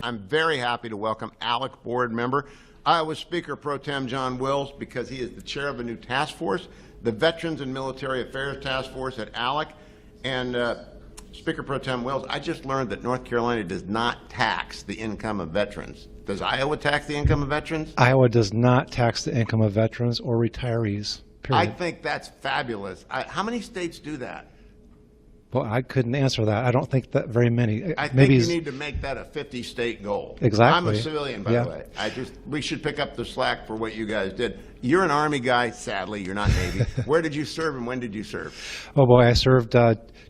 I'm very happy to welcome ALEC board member, Iowa Speaker Pro Tem John Wills, because he is the chair of a new task force, the Veterans and Military Affairs Task Force at ALEC. And Speaker Pro Tem Wills, I just learned that North Carolina does not tax the income of veterans. Does Iowa tax the income of veterans? Iowa does not tax the income of veterans or retirees, period. I think that's fabulous. How many states do that? Well, I couldn't answer that. I don't think that very many. I think you need to make that a 50-state goal. Exactly. I'm a civilian, by the way. We should pick up the slack for what you guys did. You're an Army guy. Sadly, you're not Navy. Where did you serve and when did you serve? Oh boy, I served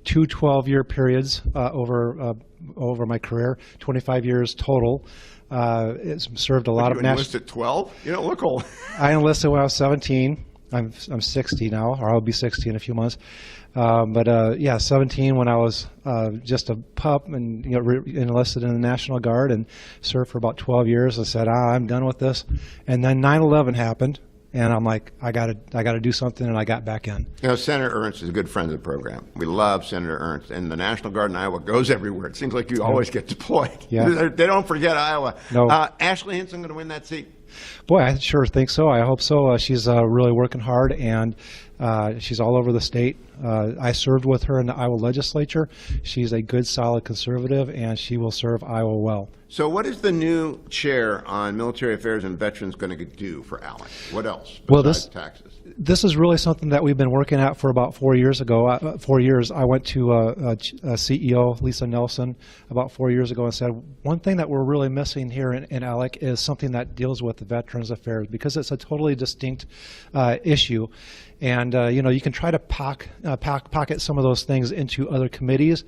two 12-year periods over my career, 25 years total. Served a lot of national. You enlisted at 12? You don't look old. I enlisted when I was 17. I'm 60 now, or I'll be 60 in a few months. Yeah, 17 when I was just a pup, and enlisted in the National Guard and served for about 12 years. I said, I'm done with this, and then 9/11 happened, and I'm like, I got to do something, and I got back in. You know, Senator Ernst is a good friend of the program. We love Senator Ernst, and the National Guard in Iowa goes everywhere. It seems like you always get deployed. Yeah. They don't forget Iowa. No. Ashley Hinson going to win that seat? Boy, I sure think so. I hope so. She's really working hard, and she's all over the state. I served with her in the Iowa legislature. She's a good, solid conservative, and she will serve Iowa well. So what is the new chair on military affairs and veterans going to do for ALEC? What else besides taxes? This is really something that we've been working at for about 4 years ago. 4 years, I went to CEO Lisa Nelson about 4 years ago and said, one thing that we're really missing here in ALEC is something that deals with the Veterans Affairs, because it's a totally distinct issue. And you can try to pocket some of those things into other committees,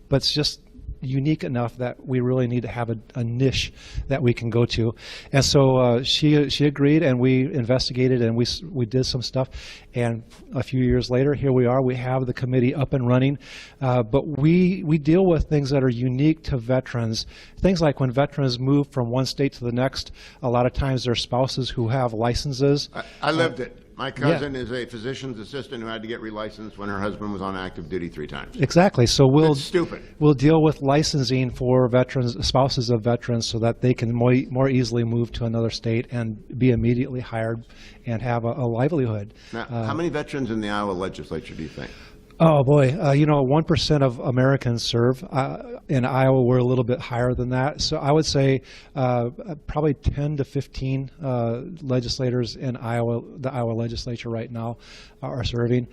but it's just unique enough that we really need to have a niche that we can go to. And so she agreed, and we investigated, and we did some stuff, and a few years later, here we are. We have the committee up and running, but we deal with things that are unique to veterans. Things like when veterans move from one state to the next, a lot of times their spouses who have licenses. I lived it. My cousin is a physician's assistant who had to get relicensed when her husband was on active duty 3 times. Exactly. So stupid. We'll deal with licensing for veterans, spouses of veterans, so that they can more easily move to another state and be immediately hired and have a livelihood. Now, how many veterans in the Iowa legislature do you think? Oh boy, 1% of Americans serve. In Iowa, we're a little bit higher than that. So I would say probably 10 to 15 legislators in Iowa, the Iowa legislature right now, are serving.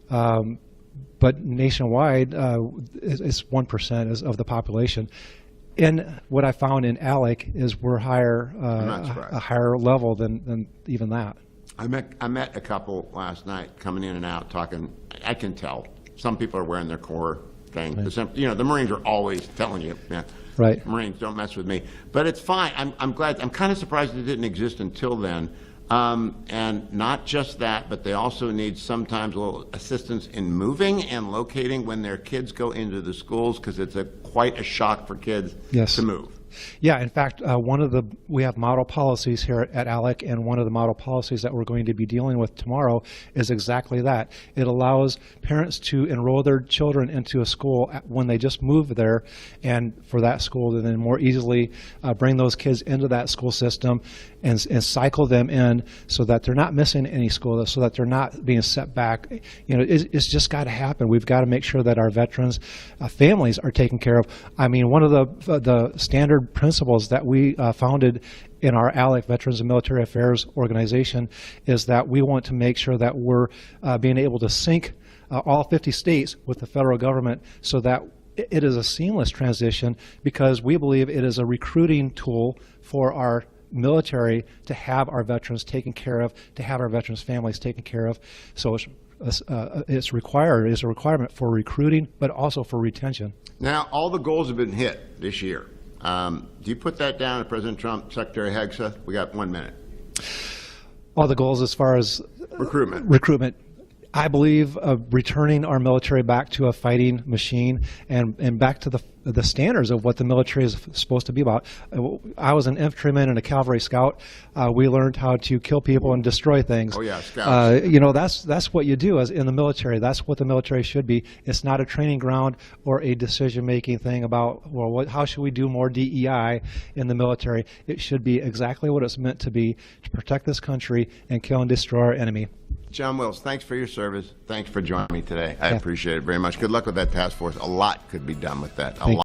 But nationwide, it's 1% of the population. And what I found in ALEC is we're higher, a higher level than even that. I met a couple last night coming in and out talking. I can tell. Some people are wearing their core thing. Right. The Marines are always telling you, right, Marines, don't mess with me. But it's fine. I'm glad. I'm kind of surprised it didn't exist until then. And not just that, but they also need sometimes a little assistance in moving and locating when their kids go into the schools, because it's quite a shock for kids to move. Yeah, in fact, we have model policies here at ALEC, and one of the model policies that we're going to be dealing with tomorrow is exactly that. It allows parents to enroll their children into a school when they just move there, and for that school to then more easily bring those kids into that school system and cycle them in, so that they're not missing any school, so that they're not being set back. It's just got to happen. We've got to make sure that our veterans' families are taken care of. I mean, one of the standard principles that we founded in our ALEC Veterans and Military Affairs organization is that we want to make sure that we're being able to sync all 50 states with the federal government, so that it is a seamless transition, because we believe it is a recruiting tool for our military to have our veterans taken care of, to have our veterans' families taken care of. So it's a requirement for recruiting, but also for retention. Now, all the goals have been hit this year. Do you put that down to President Trump, Secretary Hegseth? We got 1 minute. All the goals as far as recruitment. I believe returning our military back to a fighting machine and back to the the standards of what the military is supposed to be about. I was an infantryman and a cavalry scout. We learned how to kill people and destroy things. Oh yeah, scouts. You know, that's what you do as in the military. That's what the military should be. It's not a training ground or a decision-making thing about, well, how should we do more DEI in the military? It should be exactly what it's meant to be, to protect this country and kill and destroy our enemy. John Wills, thanks for your service. Thanks for joining me today. I appreciate it very much. Good luck with that task force. A lot could be done with that. A lot.